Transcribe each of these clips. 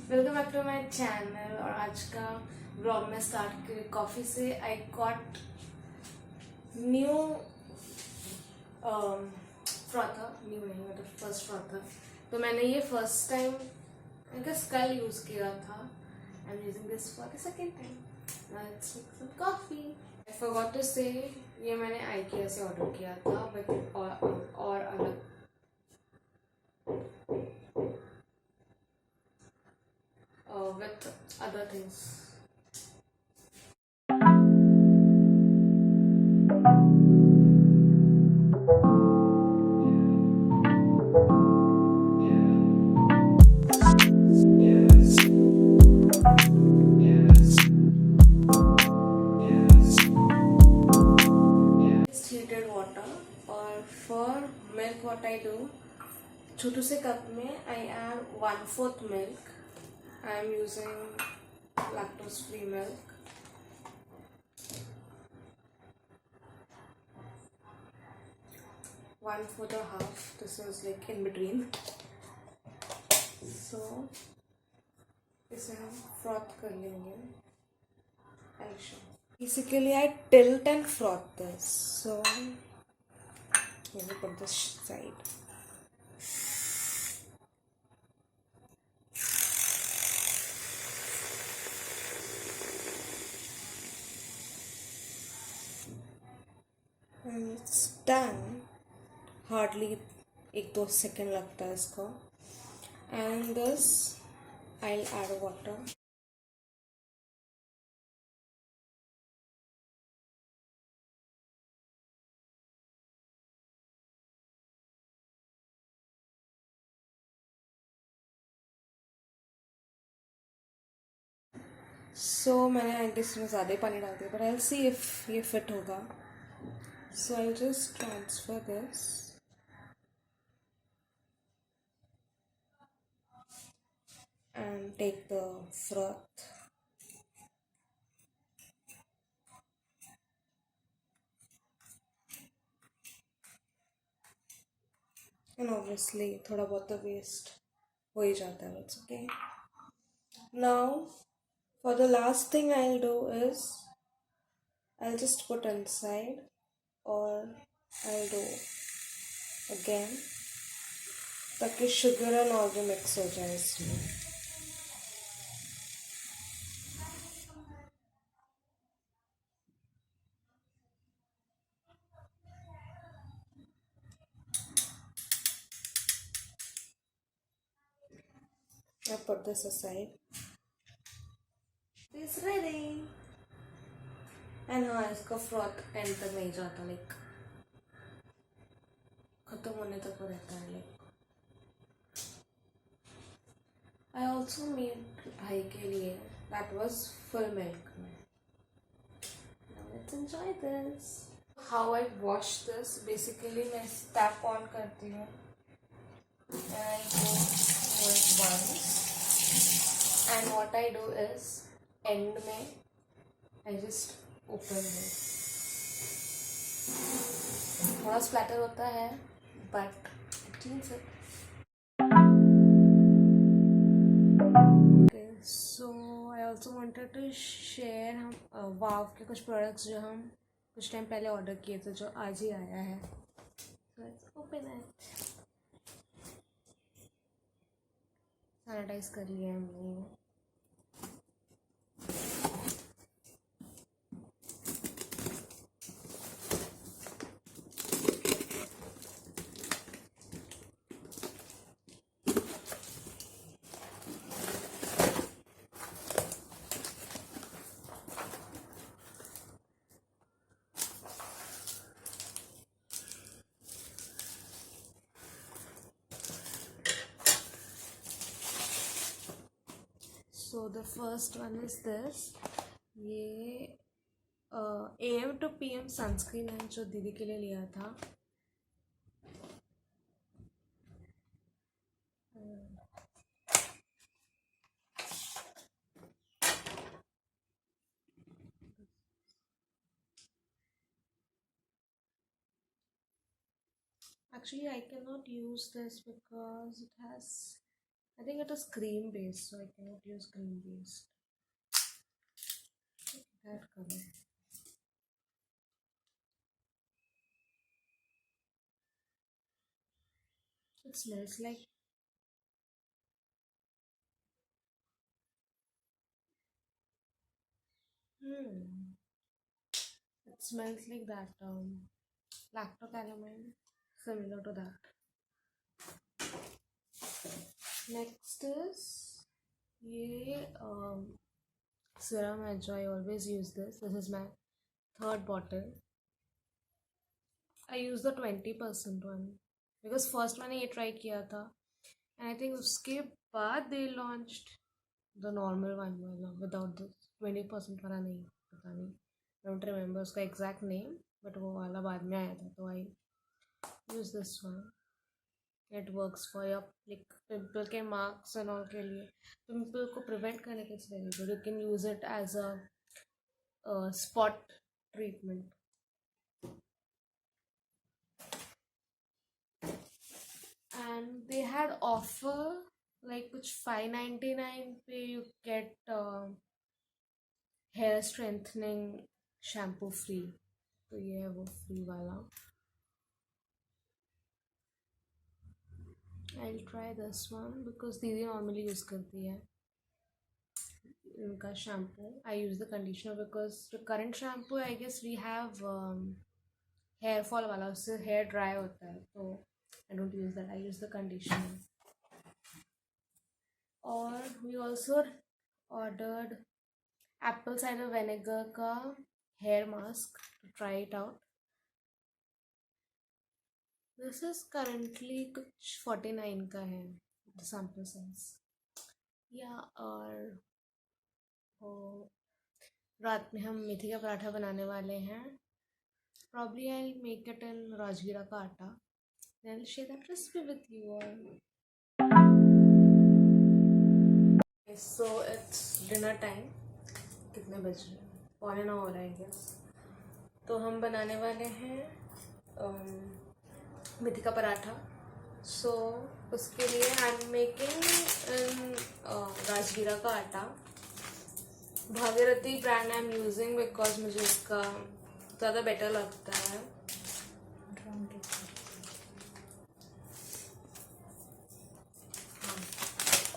Welcome back to my channel. और आज का ब्लॉग में स्टार्ट करें कॉफ़ी से। I got new frother, new नहीं मतलब फर्स्ट फ्रॉथा। तो मैंने ये फर्स्ट टाइम आई गेस कल यूज़ किया था। I am using this for the second time. Let's make some coffee. I forgot to say ये मैंने IKEA से ऑर्डर किया था बट और अलग with other things. Just heated water, or for milk what I do, छोटू से cup में I add 1/4 milk. I am using lactose free milk. 1/4 or half. This is like in between. So इसे हम froth कर लेंगे. I'll show. Basically, I tilt and froth this. So let me put this side. And it's done. Hardly 1-2 second लगता है इसको. And this I'll add water. So मैंने I guess इसमें ज़्यादा ही पानी डाल दिया, but I'll see if ये फिट होगा. So I'll just transfer this. And take the froth. And obviously थोड़ा बहुत तो वेस्ट हो ही जाता है. It's okay. Now for the last thing I'll do is I'll just put inside, or I'll do again ताकि sugar and all भी mix हो जाए इसमें. I put this aside. It's ready. And हाँ, इसका फ्रॉथ एंड तक नहीं जाता, लाइक खत्म होने तक वो रहता है. लाइक आई ऑल्सो मेड भाई के लिए, दैट वॉज फुल मिल्क में. Let's enjoy this. How I wash this, basically मैं टैप ऑन करती हूँ and I go do it once. And what I do is end में I just open this. थोड़ा splatter होता है but it cleans it. Okay, so I also wanted to share हम वाव के कुछ प्रोडक्ट्स जो हम कुछ टाइम पहले ऑर्डर किए थे जो आज ही आया है. So let's open it. Sanitise कर लिया हमने. So the first one is this. ये AM to PM सनस्क्रीन है जो दीदी के लिए लिया था. Actually I cannot use this because it has I think it is cream based, so I cannot use cream based. That color. It smells like it smells like that lactocalamine, similar to that. Next is ये serum edge. I always use this. This is my third bottle. I use the 20% one because first मैंने ये try किया था and I think उसके बाद they launched the normal one वाला without the 20% वाला नहीं पता नहीं I don't remember उसका exact name but वो वाला बाद में आया था तो I use this one. It works for your like pimple के marks and all के लिए pimple को prevent करने के लिए very good. You can use it as a spot treatment. And they had offer like which $5.99 पे you get hair strengthening shampoo free. तो ये है वो free वाला. I'll try this one because दीदी normally use करती है इनका shampoo. I use the conditioner because the current shampoo I guess we have hair fall वाला उससे hair dry होता है तो I don't use that. I use the conditioner. Or we also ordered apple cider vinegar का hair mask to try it out. This is currently कुछ 49 का है the sample size. Yeah, और रात में हम मेथी का पराठा बनाने वाले हैं. Probably I'll make it in राजगीरा का आटा. Then I'll share that recipe with you all. So it's dinner time. कितने बज रहे हैं? 8:45 हो रहा है I guess. तो हम बनाने वाले हैं मेथी का पराठा. So उसके लिए आई एम मेकिंग राजगीरा का आटा. Bhagirathi brand I am using because मुझे इसका ज़्यादा बेटर लगता है.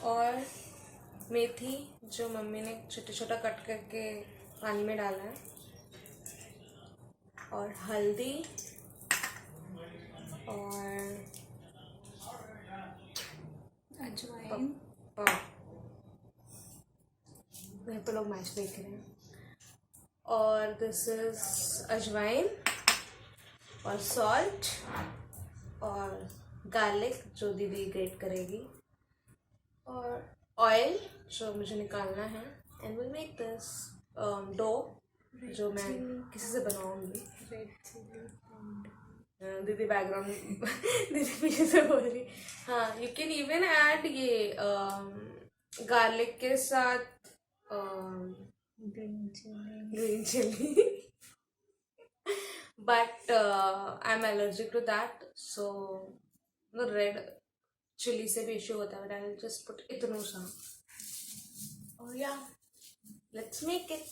और मेथी जो मम्मी ने छोटा छोटा कट करके पानी में डाला है. और हल्दी और अजवाइन. यहाँ पे लोग मैच देख रहे हैं. और दिस इज अजवाइन और सॉल्ट और गार्लिक जो दीदी ग्रेट करेगी और ऑयल जो मुझे निकालना है. And will make this dough जो मैं किसी से बनाऊंगी. दीदी बैकग्राउंड दीदी पीछे से बोल रही. हाँ, यू कैन इवन ऐड ये गार्लिक के साथ green chilli but I am allergic to that so red chilli से भी इश्यू होता है. But I will just put इतना सा. और या लेट्स मेक इट.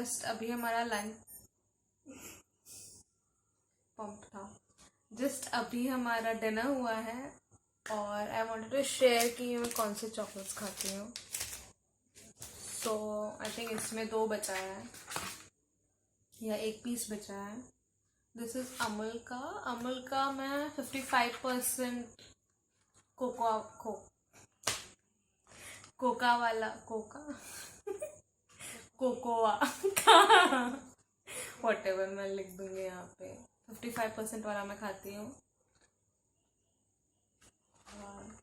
जस्ट अभी हमारा लंच पंप था, जस्ट अभी हमारा डिनर हुआ है और आई वांटेड टू शेयर कि मैं कौन से चॉकलेट्स खाती हूँ. सो आई थिंक इसमें 2 बचा है या 1 पीस बचा है. दिस इज अमूल का मैं 55% कोका वाला कोकोआ वॉट एवर मैं लिख दूंगी यहाँ पे. 55% वाला मैं खाती हूँ.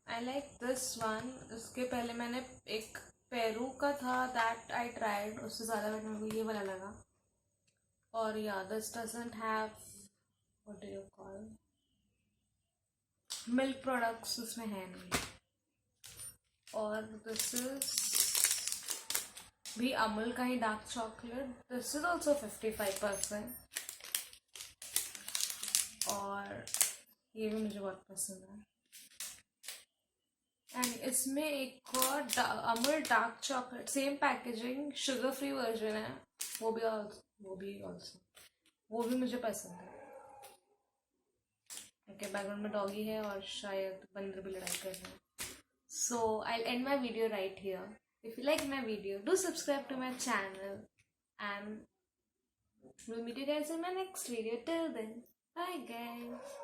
I like this one. उसके पहले मैंने एक पेरू का था, दैट आई ट्राइड. उससे ज़्यादा मेरे को ये वाला लगा. और या this doesn't have what do you call milk products, उसमें है नहीं. और दिस इज भी अमूल का ही dark chocolate. This is also 55%. और ये भी मुझे बहुत पसंद है. एंड इसमें एक और Amul dark chocolate, same packaging, sugar free version है. वो भी मुझे पसंद है. ओके, बैकग्राउंड में डॉगी है और शायद बंदर भी लड़ाई कर रहे हैं. So I'll end my video right here. If you like my video, do subscribe to my channel and we'll meet you guys in my next video. Till then, bye guys.